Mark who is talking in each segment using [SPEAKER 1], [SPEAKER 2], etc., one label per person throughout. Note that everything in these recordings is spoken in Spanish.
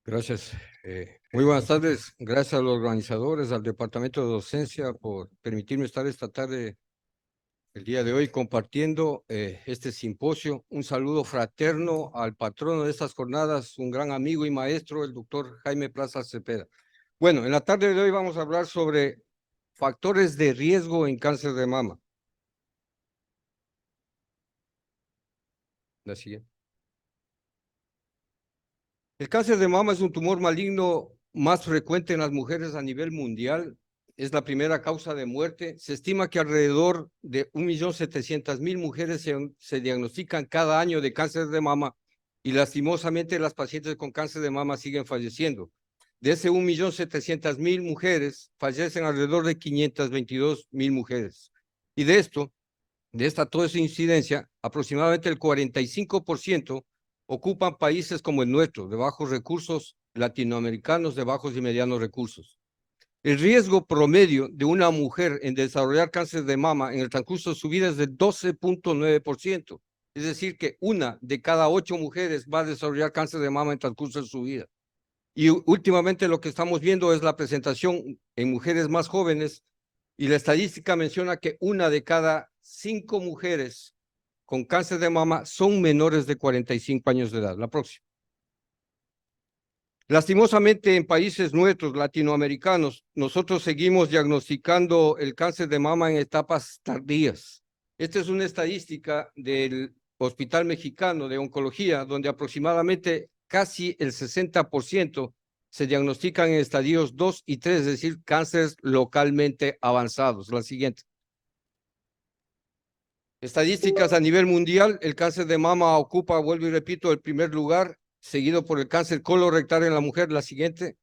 [SPEAKER 1] Gracias. Muy buenas tardes. Gracias a los organizadores, al Departamento de Docencia por permitirme estar esta tarde, el día de hoy, compartiendo este simposio. Un saludo fraterno al patrono de estas jornadas, un gran amigo y maestro, el doctor Jaime Plaza Cepeda. Bueno, en la tarde de hoy vamos a hablar sobre factores de riesgo en cáncer de mama. La siguiente. El cáncer de mama es un tumor maligno más frecuente en las mujeres a nivel mundial. Es la primera causa de muerte. Se estima que alrededor de 1.700.000 mujeres se diagnostican cada año de cáncer de mama y lastimosamente las pacientes con cáncer de mama siguen falleciendo. De ese 1.700.000 mujeres, fallecen alrededor de 522.000 mujeres. Y de toda esa incidencia, aproximadamente el 45% ocupan países como el nuestro, de bajos recursos, latinoamericanos de bajos y medianos recursos. El riesgo promedio de una mujer en desarrollar cáncer de mama en el transcurso de su vida es del 12.9%. Es decir, que 1 de cada 8 mujeres va a desarrollar cáncer de mama en el transcurso de su vida. Y últimamente lo que estamos viendo es la presentación en mujeres más jóvenes, y la estadística menciona que 1 de cada 5 mujeres con cáncer de mama son menores de 45 años de edad. La próxima. Lastimosamente, en países nuestros, latinoamericanos, nosotros seguimos diagnosticando el cáncer de mama en etapas tardías. Esta es una estadística del Hospital Mexicano de Oncología, donde aproximadamente casi el 60% se diagnostican en estadios 2 y 3, es decir, cánceres localmente avanzados. La siguiente. Estadísticas a nivel mundial, el cáncer de mama ocupa, vuelvo y repito, el primer lugar, seguido por el cáncer colorectal en la mujer. La siguiente.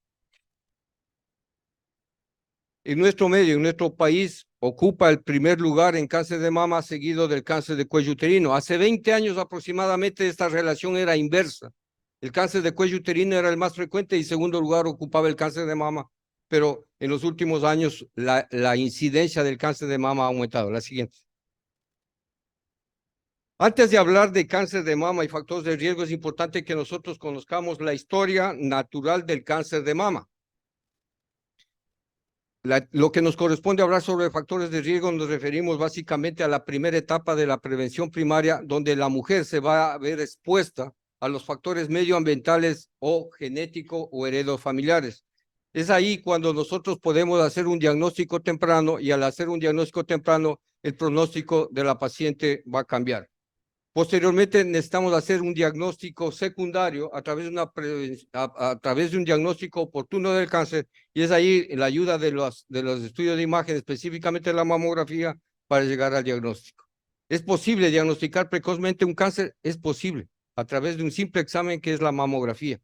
[SPEAKER 1] En nuestro medio, en nuestro país, ocupa el primer lugar en cáncer de mama, seguido del cáncer de cuello uterino. Hace 20 años aproximadamente esta relación era inversa. El cáncer de cuello uterino era el más frecuente y en segundo lugar ocupaba el cáncer de mama, pero en los últimos años la incidencia del cáncer de mama ha aumentado. La siguiente. Antes de hablar de cáncer de mama y factores de riesgo, es importante que nosotros conozcamos la historia natural del cáncer de mama. Lo que nos corresponde hablar sobre factores de riesgo, nos referimos básicamente a la primera etapa de la prevención primaria, donde la mujer se va a ver expuesta a los factores medioambientales o genéticos o heredofamiliares. Es ahí cuando nosotros podemos hacer un diagnóstico temprano, y al hacer un diagnóstico temprano, el pronóstico de la paciente va a cambiar. Posteriormente necesitamos hacer un diagnóstico secundario a través de un diagnóstico oportuno del cáncer, y es ahí la ayuda de los estudios de imagen, específicamente la mamografía, para llegar al diagnóstico. ¿Es posible diagnosticar precozmente un cáncer? Es posible, a través de un simple examen que es la mamografía.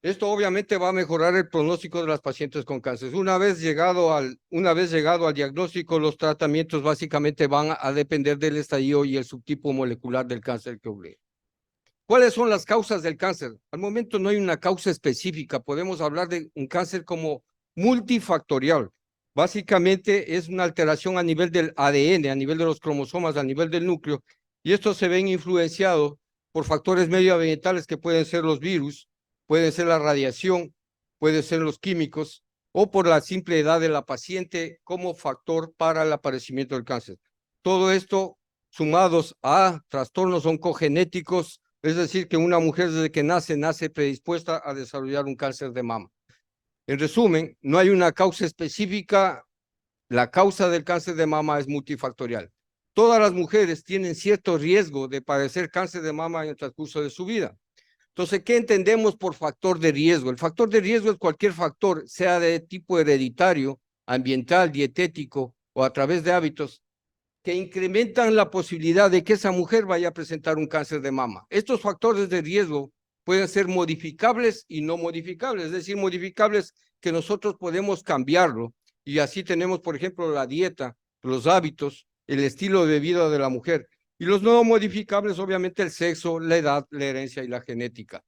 [SPEAKER 1] Esto obviamente va a mejorar el pronóstico de las pacientes con cáncer. Una vez llegado al diagnóstico, los tratamientos básicamente van a depender del estadio y el subtipo molecular del cáncer que hubo. ¿Cuáles son las causas del cáncer? Al momento no hay una causa específica. Podemos hablar de un cáncer como multifactorial. Básicamente es una alteración a nivel del ADN, a nivel de los cromosomas, a nivel del núcleo, y estos se ven influenciados por factores medioambientales que pueden ser los virus, puede ser la radiación, puede ser los químicos, o por la simple edad de la paciente como factor para el aparecimiento del cáncer. Todo esto sumados a trastornos oncogenéticos, es decir, que una mujer desde que nace predispuesta a desarrollar un cáncer de mama. En resumen, no hay una causa específica. La causa del cáncer de mama es multifactorial. Todas las mujeres tienen cierto riesgo de padecer cáncer de mama en el transcurso de su vida. Entonces, ¿qué entendemos por factor de riesgo? El factor de riesgo es cualquier factor, sea de tipo hereditario, ambiental, dietético o a través de hábitos, que incrementan la posibilidad de que esa mujer vaya a presentar un cáncer de mama. Estos factores de riesgo pueden ser modificables y no modificables, es decir, modificables que nosotros podemos cambiarlo, y así tenemos, por ejemplo, la dieta, los hábitos, el estilo de vida de la mujer. Y los no modificables, obviamente, el sexo, la edad, la herencia y la genética.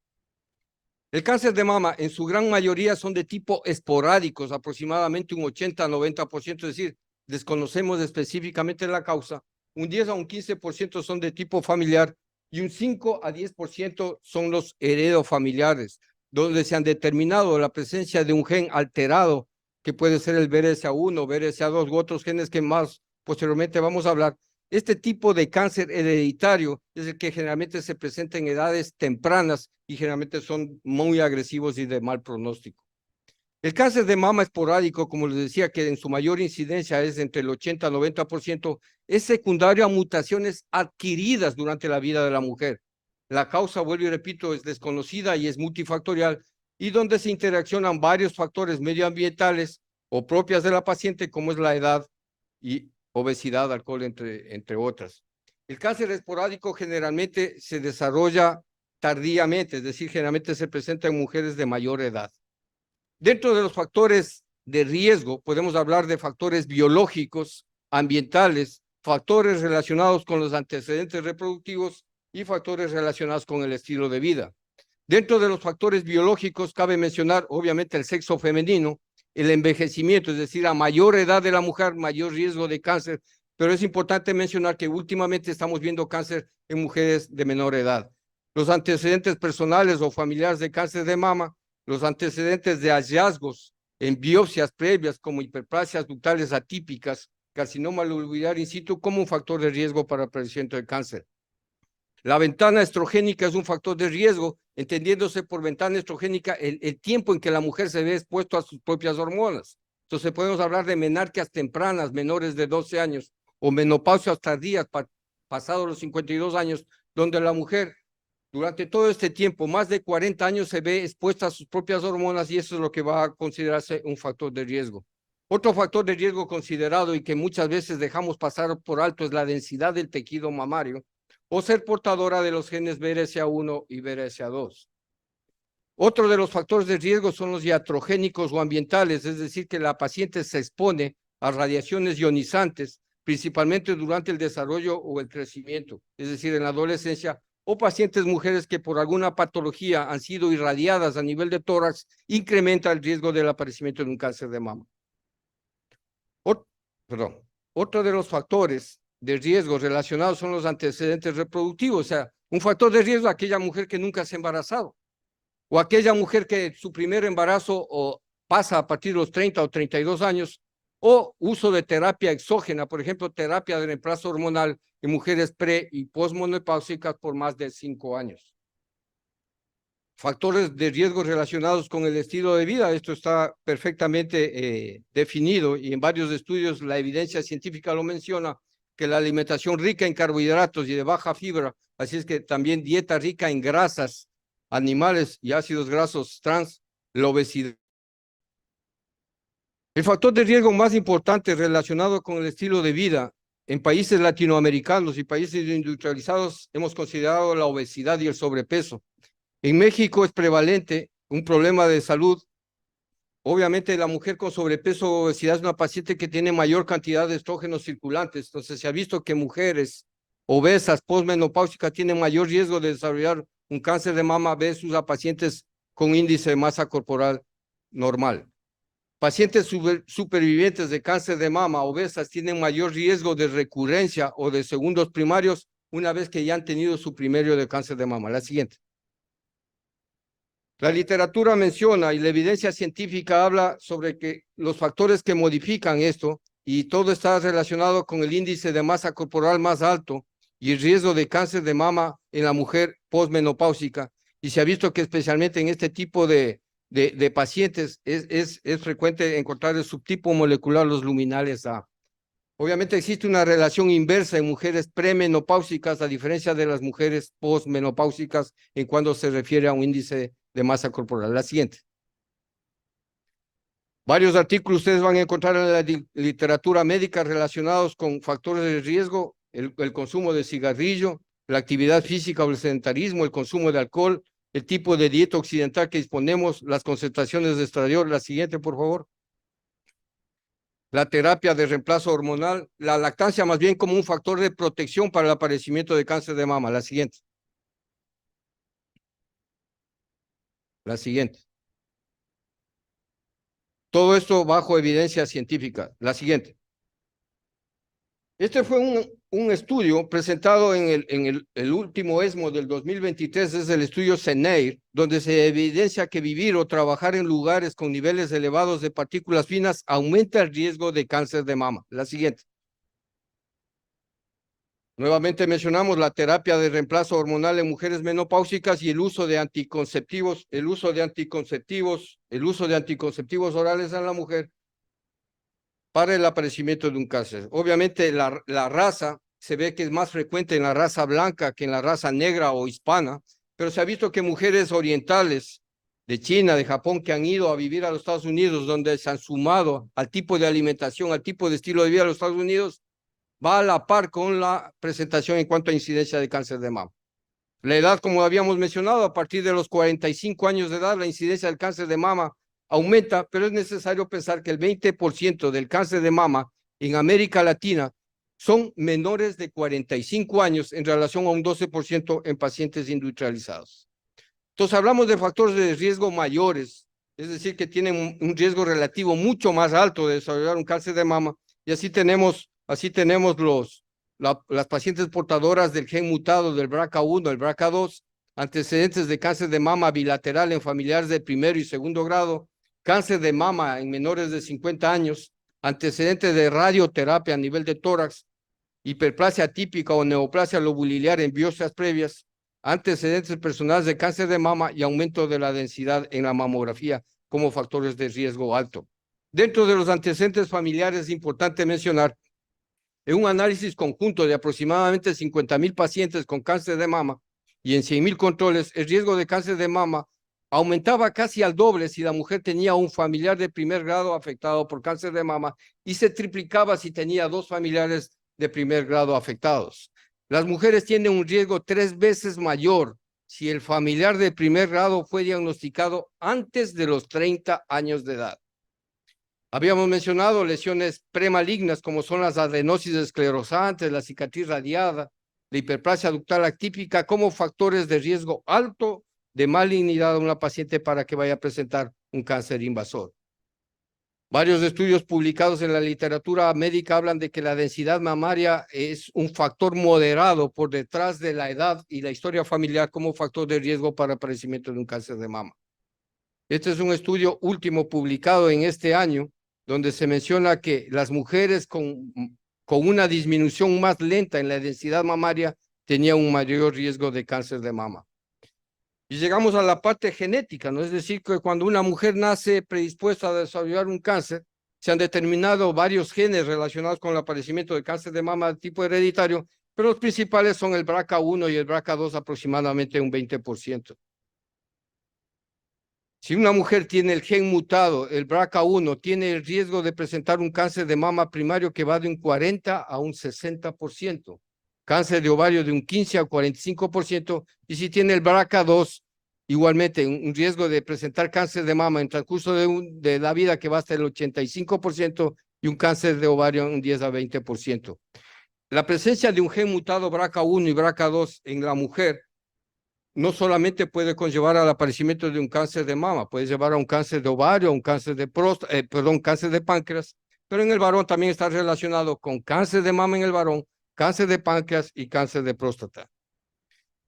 [SPEAKER 1] El cáncer de mama, en su gran mayoría, son de tipo esporádicos, aproximadamente un 80-90%, es decir, desconocemos específicamente la causa. Un 10 a un 15% son de tipo familiar y un 5 a 10% son los heredofamiliares. donde se han determinado la presencia de un gen alterado, que puede ser el BRCA1, BRCA2 u otros genes que más posteriormente vamos a hablar. Este tipo de cáncer hereditario es el que generalmente se presenta en edades tempranas y generalmente son muy agresivos y de mal pronóstico. El cáncer de mama esporádico, como les decía, que en su mayor incidencia es entre el 80 y 90%, es secundario a mutaciones adquiridas durante la vida de la mujer. La causa, vuelvo y repito, es desconocida y es multifactorial, y donde se interaccionan varios factores medioambientales o propias de la paciente, como es la edad y obesidad, alcohol, entre otras. El cáncer esporádico generalmente se desarrolla tardíamente, es decir, generalmente se presenta en mujeres de mayor edad. Dentro de los factores de riesgo, podemos hablar de factores biológicos, ambientales, factores relacionados con los antecedentes reproductivos y factores relacionados con el estilo de vida. Dentro de los factores biológicos, cabe mencionar, obviamente, el sexo femenino, el envejecimiento, es decir, a mayor edad de la mujer, mayor riesgo de cáncer, pero es importante mencionar que últimamente estamos viendo cáncer en mujeres de menor edad. Los antecedentes personales o familiares de cáncer de mama, los antecedentes de hallazgos en biopsias previas como hiperplasias ductales atípicas, carcinoma lobular in situ, como un factor de riesgo para el padecimiento de cáncer. La ventana estrogénica es un factor de riesgo, entendiéndose por ventana estrogénica el tiempo en que la mujer se ve expuesto a sus propias hormonas. Entonces podemos hablar de menarqueas tempranas, menores de 12 años, o menopausias tardías, pasados los 52 años, donde la mujer durante todo este tiempo, más de 40 años, se ve expuesta a sus propias hormonas y eso es lo que va a considerarse un factor de riesgo. Otro factor de riesgo considerado y que muchas veces dejamos pasar por alto es la densidad del tejido mamario o ser portadora de los genes BRCA1 y BRCA2. Otro de los factores de riesgo son los iatrogénicos o ambientales, es decir, que la paciente se expone a radiaciones ionizantes, principalmente durante el desarrollo o el crecimiento, es decir, en la adolescencia, o pacientes mujeres que por alguna patología han sido irradiadas a nivel de tórax, incrementa el riesgo del aparecimiento de un cáncer de mama. Otro de los factores de riesgo relacionados son los antecedentes reproductivos, o sea, un factor de riesgo es aquella mujer que nunca se ha embarazado, o aquella mujer que su primer embarazo o pasa a partir de los 30 o 32 años, o uso de terapia exógena, por ejemplo, terapia de reemplazo hormonal en mujeres pre- y posmenopáusicas por más de 5 años. Factores de riesgo relacionados con el estilo de vida, esto está perfectamente definido y en varios estudios la evidencia científica lo menciona, que la alimentación rica en carbohidratos y de baja fibra, así es que también dieta rica en grasas animales y ácidos grasos trans, la obesidad. El factor de riesgo más importante relacionado con el estilo de vida en países latinoamericanos y países industrializados hemos considerado la obesidad y el sobrepeso. En México es prevalente un problema de salud. Obviamente la mujer con sobrepeso o obesidad es una paciente que tiene mayor cantidad de estrógenos circulantes. Entonces se ha visto que mujeres obesas, posmenopáusicas, tienen mayor riesgo de desarrollar un cáncer de mama versus a pacientes con índice de masa corporal normal. Pacientes supervivientes de cáncer de mama obesas tienen mayor riesgo de recurrencia o de segundos primarios una vez que ya han tenido su primerio de cáncer de mama. La siguiente. La literatura menciona y la evidencia científica habla sobre que los factores que modifican esto y todo está relacionado con el índice de masa corporal más alto y el riesgo de cáncer de mama en la mujer posmenopáusica. Y se ha visto que especialmente en este tipo de pacientes es frecuente encontrar el subtipo molecular, los luminales A. Obviamente existe una relación inversa en mujeres premenopáusicas a diferencia de las mujeres posmenopáusicas en cuando se refiere a un índice de masa corporal. La siguiente. Varios artículos ustedes van a encontrar en la literatura médica relacionados con factores de riesgo, el consumo de cigarrillo, la actividad física o el sedentarismo, el consumo de alcohol, el tipo de dieta occidental que disponemos, las concentraciones de estradiol. La siguiente, por favor. La terapia de reemplazo hormonal, la lactancia más bien como un factor de protección para el aparecimiento de cáncer de mama. La siguiente. La siguiente. Todo esto bajo evidencia científica. La siguiente. Este fue un estudio presentado en el último ESMO del 2023, es el estudio CENEIR, donde se evidencia que vivir o trabajar en lugares con niveles elevados de partículas finas aumenta el riesgo de cáncer de mama. La siguiente. Nuevamente mencionamos la terapia de reemplazo hormonal en mujeres menopáusicas y el uso de anticonceptivos, el uso de anticonceptivos orales a la mujer para el aparecimiento de un cáncer. Obviamente la raza se ve que es más frecuente en la raza blanca que en la raza negra o hispana, pero se ha visto que mujeres orientales de China, de Japón, que han ido a vivir a los Estados Unidos, donde se han sumado al tipo de alimentación, al tipo de estilo de vida de los Estados Unidos, va a la par con la presentación en cuanto a incidencia de cáncer de mama. La edad, como habíamos mencionado, a partir de los 45 años de edad, la incidencia del cáncer de mama aumenta, pero es necesario pensar que el 20% del cáncer de mama en América Latina son menores de 45 años en relación a un 12% en pacientes industrializados. Entonces, hablamos de factores de riesgo mayores, es decir, que tienen un riesgo relativo mucho más alto de desarrollar un cáncer de mama, y así tenemos las pacientes portadoras del gen mutado del BRCA1, el BRCA2, antecedentes de cáncer de mama bilateral en familiares de primero y segundo grado, cáncer de mama en menores de 50 años, antecedentes de radioterapia a nivel de tórax, hiperplasia típica o neoplasia lobuliliar en biopsias previas, antecedentes personales de cáncer de mama y aumento de la densidad en la mamografía como factores de riesgo alto. Dentro de los antecedentes familiares es importante mencionar en un análisis conjunto de aproximadamente 50,000 pacientes con cáncer de mama y en 100,000 controles, el riesgo de cáncer de mama aumentaba casi al doble si la mujer tenía un familiar de primer grado afectado por cáncer de mama y se triplicaba si tenía dos familiares de primer grado afectados. Las mujeres tienen un riesgo 3 veces mayor si el familiar de primer grado fue diagnosticado antes de los 30 años de edad. Habíamos mencionado lesiones premalignas como son las adenosis esclerosantes, la cicatriz radiada, la hiperplasia ductal atípica como factores de riesgo alto de malignidad a una paciente para que vaya a presentar un cáncer invasor. Varios estudios publicados en la literatura médica hablan de que la densidad mamaria es un factor moderado por detrás de la edad y la historia familiar como factor de riesgo para el aparecimiento de un cáncer de mama. Este es un estudio último publicado en este año, donde se menciona que las mujeres con una disminución más lenta en la densidad mamaria tenían un mayor riesgo de cáncer de mama. Y llegamos a la parte genética, ¿no? Es decir, que cuando una mujer nace predispuesta a desarrollar un cáncer, se han determinado varios genes relacionados con el aparecimiento de cáncer de mama de tipo hereditario, pero los principales son el BRCA1 y el BRCA2, aproximadamente un 20%. Si una mujer tiene el gen mutado, el BRCA1, tiene el riesgo de presentar un cáncer de mama primario que va de un 40 a un 60%, cáncer de ovario de un 15 a 45%, y si tiene el BRCA2, igualmente un riesgo de presentar cáncer de mama en transcurso de la vida que va hasta el 85% y un cáncer de ovario un 10 a 20%. La presencia de un gen mutado BRCA1 y BRCA2 en la mujer no solamente puede conllevar al aparecimiento de un cáncer de mama, puede llevar a un cáncer de ovario, a un cáncer de cáncer de páncreas, pero en el varón también está relacionado con cáncer de mama en el varón, cáncer de páncreas y cáncer de próstata.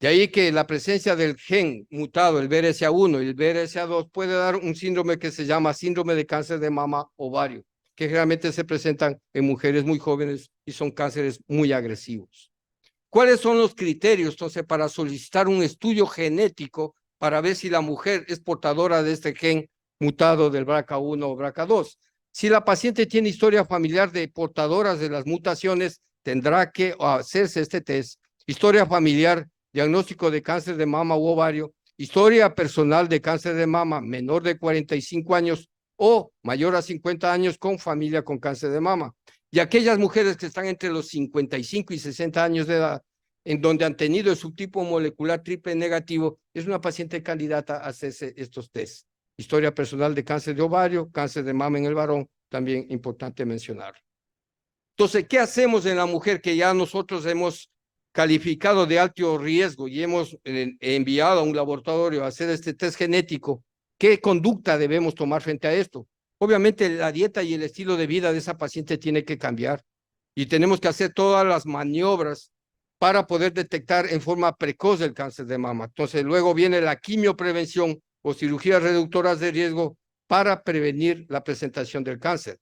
[SPEAKER 1] De ahí que la presencia del gen mutado, el BRCA1 y el BRCA2, puede dar un síndrome que se llama síndrome de cáncer de mama ovario, que generalmente se presentan en mujeres muy jóvenes y son cánceres muy agresivos. ¿Cuáles son los criterios, entonces, para solicitar un estudio genético para ver si la mujer es portadora de este gen mutado del BRCA1 o BRCA2? Si la paciente tiene historia familiar de portadoras de las mutaciones, tendrá que hacerse este test. Historia familiar, diagnóstico de cáncer de mama u ovario, historia personal de cáncer de mama menor de 45 años o mayor a 50 años con familia con cáncer de mama. Y aquellas mujeres que están entre los 55 y 60 años de edad, en donde han tenido el subtipo molecular triple negativo, es una paciente candidata a hacerse estos tests. Historia personal de cáncer de ovario, cáncer de mama en el varón, también importante mencionar. Entonces, ¿qué hacemos en la mujer que ya nosotros hemos calificado de alto riesgo y hemos enviado a un laboratorio a hacer este test genético? ¿Qué conducta debemos tomar frente a esto? Obviamente la dieta y el estilo de vida de esa paciente tiene que cambiar. y tenemos que hacer todas las maniobras para poder detectar en forma precoz el cáncer de mama. Entonces, luego viene la quimioprevención o cirugías reductoras de riesgo para prevenir la presentación del cáncer.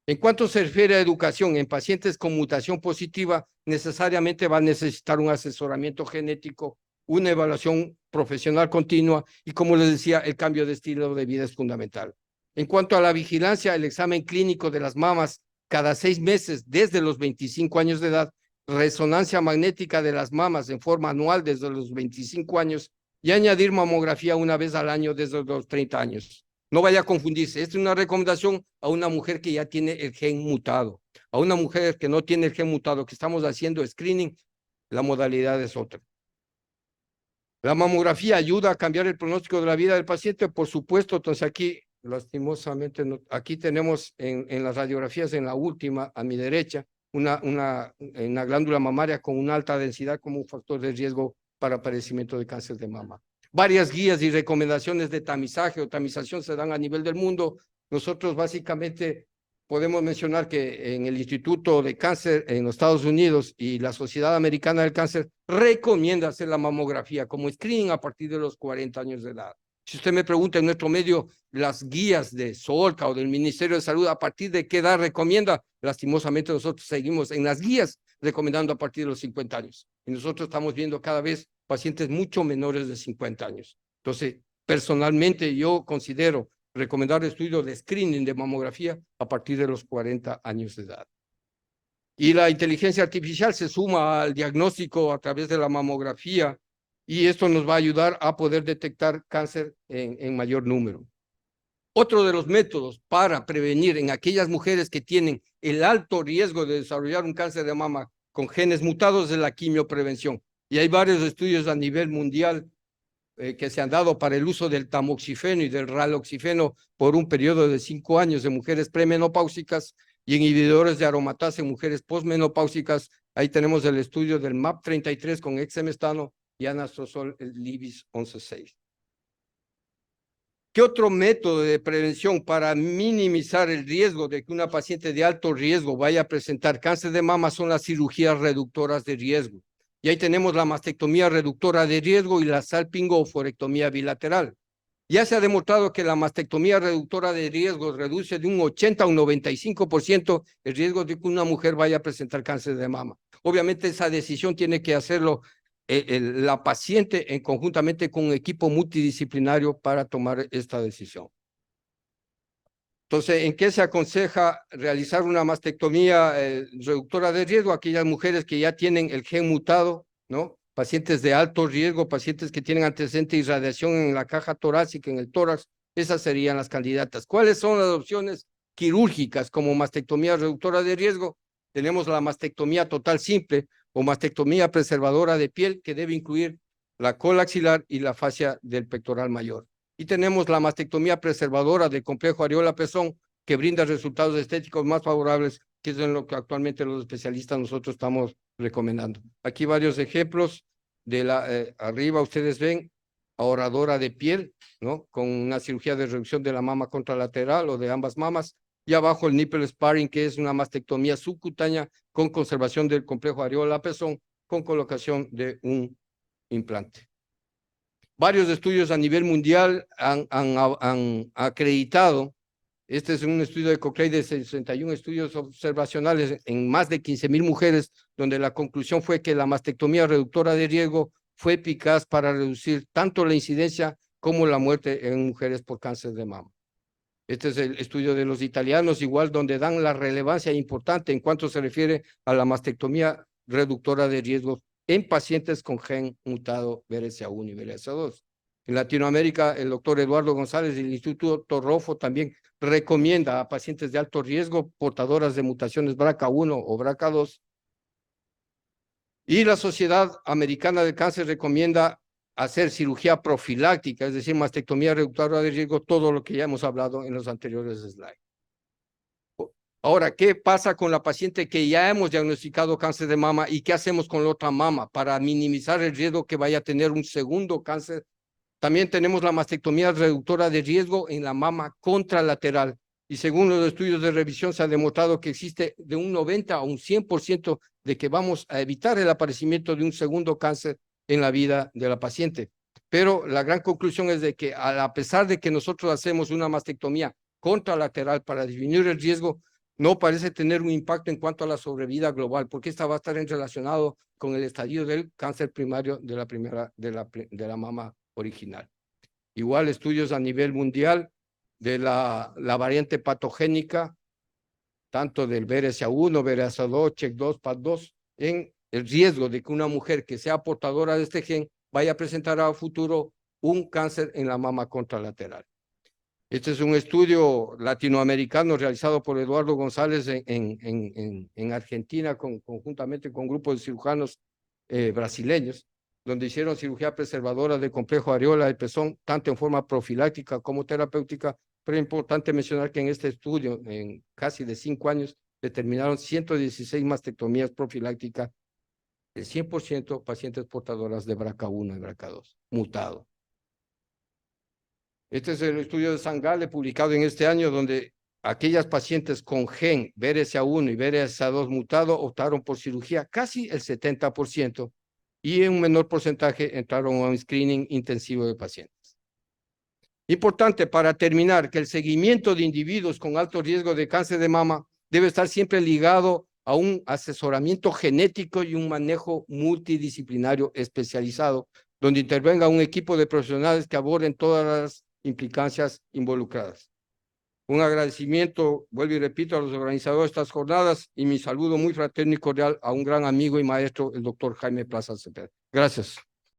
[SPEAKER 1] En cuanto se refiere a educación, en pacientes con mutación positiva, necesariamente va a necesitar un asesoramiento genético, una evaluación profesional continua y, como les decía, el cambio de estilo de vida es fundamental. En cuanto a la vigilancia, el examen clínico de las mamas cada 6 meses desde los 25 años de edad, resonancia magnética de las mamas en forma anual desde los 25 años y añadir mamografía una vez al año desde los 30 años. No vaya a confundirse. Esta es una recomendación a una mujer que ya tiene el gen mutado. A una mujer que no tiene el gen mutado, que estamos haciendo screening, la modalidad es otra. La mamografía ayuda a cambiar el pronóstico de la vida del paciente, por supuesto. Entonces aquí, lastimosamente, aquí tenemos en las radiografías, en la última, a mi derecha, una glándula mamaria con una alta densidad como un factor de riesgo para aparecimiento de cáncer de mama. Varias guías y recomendaciones de tamizaje o tamización se dan a nivel del mundo. Nosotros básicamente podemos mencionar que en el Instituto de Cáncer en los Estados Unidos y la Sociedad Americana del Cáncer recomienda hacer la mamografía como screening a partir de los 40 años de edad. Si usted me pregunta en nuestro medio, las guías de SOLCA o del Ministerio de Salud, ¿a partir de qué edad recomienda? Lastimosamente nosotros seguimos en las guías recomendando a partir de los 50 años. Y nosotros estamos viendo cada vez pacientes mucho menores de 50 años. Entonces, personalmente yo considero recomendar estudios de screening de mamografía a partir de los 40 años de edad. Y la inteligencia artificial se suma al diagnóstico a través de la mamografía y esto nos va a ayudar a poder detectar cáncer en mayor número. Otro de los métodos para prevenir en aquellas mujeres que tienen el alto riesgo de desarrollar un cáncer de mama con genes mutados es la quimioprevención. Y hay varios estudios a nivel mundial que se han dado para el uso del tamoxifeno y del raloxifeno por un periodo de 5 años en mujeres premenopáusicas y inhibidores de aromatasa en mujeres posmenopáusicas. Ahí tenemos el estudio del MAP33 con exemestano y anastrozol, el Libis 11.6. ¿Qué otro método de prevención para minimizar el riesgo de que una paciente de alto riesgo vaya a presentar cáncer de mama son las cirugías reductoras de riesgo? Y ahí tenemos la mastectomía reductora de riesgo y la salpingoforectomía bilateral. Ya se ha demostrado que la mastectomía reductora de riesgo reduce de un 80 a un 95% el riesgo de que una mujer vaya a presentar cáncer de mama. Obviamente esa decisión tiene que hacerlo la paciente conjuntamente con un equipo multidisciplinario para tomar esta decisión. Entonces, ¿en qué se aconseja realizar una mastectomía reductora de riesgo? Aquellas mujeres que ya tienen el gen mutado, ¿no? Pacientes de alto riesgo, pacientes que tienen antecedente de irradiación en la caja torácica, en el tórax, esas serían las candidatas. ¿Cuáles son las opciones quirúrgicas como mastectomía reductora de riesgo? Tenemos la mastectomía total simple o mastectomía preservadora de piel, que debe incluir la cola axilar y la fascia del pectoral mayor. Y tenemos la mastectomía preservadora del complejo areola-pezón, que brinda resultados estéticos más favorables, que es en lo que actualmente los especialistas nosotros estamos recomendando. Aquí varios ejemplos de arriba ustedes ven ahorradora de piel, ¿no? Con una cirugía de reducción de la mama contralateral o de ambas mamas. Y abajo el nipple sparing, que es una mastectomía subcutánea con conservación del complejo areola-pezón con colocación de un implante. Varios estudios a nivel mundial han acreditado, este es un estudio de Cochrane de 61 estudios observacionales en más de 15,000 mujeres, donde la conclusión fue que la mastectomía reductora de riesgo fue eficaz para reducir tanto la incidencia como la muerte en mujeres por cáncer de mama. Este es el estudio de los italianos, igual donde dan la relevancia importante en cuanto se refiere a la mastectomía reductora de riesgos en pacientes con gen mutado BRCA1 y BRCA2. En Latinoamérica, el doctor Eduardo González del Instituto Rofo también recomienda a pacientes de alto riesgo portadoras de mutaciones BRCA1 o BRCA2. Y la Sociedad Americana de Cáncer recomienda hacer cirugía profiláctica, es decir, mastectomía reductora de riesgo, todo lo que ya hemos hablado en los anteriores slides. Ahora, ¿qué pasa con la paciente que ya hemos diagnosticado cáncer de mama y qué hacemos con la otra mama para minimizar el riesgo que vaya a tener un segundo cáncer? También tenemos la mastectomía reductora de riesgo en la mama contralateral y según los estudios de revisión se ha demostrado que existe de un 90 a un 100% de que vamos a evitar el aparecimiento de un segundo cáncer en la vida de la paciente. Pero la gran conclusión es de que a pesar de que nosotros hacemos una mastectomía contralateral para disminuir el riesgo, no parece tener un impacto en cuanto a la sobrevida global, porque esta va a estar relacionado con el estadio del cáncer primario de la mama original. Igual estudios a nivel mundial de la variante patogénica, tanto del BRCA1, BRCA2, CHEK2, PAD2, en el riesgo de que una mujer que sea portadora de este gen vaya a presentar a futuro un cáncer en la mama contralateral. Este es un estudio latinoamericano realizado por Eduardo González en Argentina, conjuntamente con grupos de cirujanos brasileños, donde hicieron cirugía preservadora del complejo areola del pezón, tanto en forma profiláctica como terapéutica, pero es importante mencionar que en este estudio, en casi de 5 años, determinaron 116 mastectomías profilácticas, el 100% pacientes portadoras de BRCA1 y BRCA2, mutado. Este es el estudio de Sangale publicado en este año, donde aquellas pacientes con gen BRCA1 y BRCA2 mutado optaron por cirugía, casi el 70%, y en un menor porcentaje entraron a un screening intensivo de pacientes. Importante para terminar que el seguimiento de individuos con alto riesgo de cáncer de mama debe estar siempre ligado a un asesoramiento genético y un manejo multidisciplinario especializado, donde intervenga un equipo de profesionales que aborden todas las implicancias involucradas. Un agradecimiento, vuelvo y repito, a los organizadores de estas jornadas y mi saludo muy fraterno y cordial a un gran amigo y maestro, el doctor Jaime Plaza Cepeda. Gracias.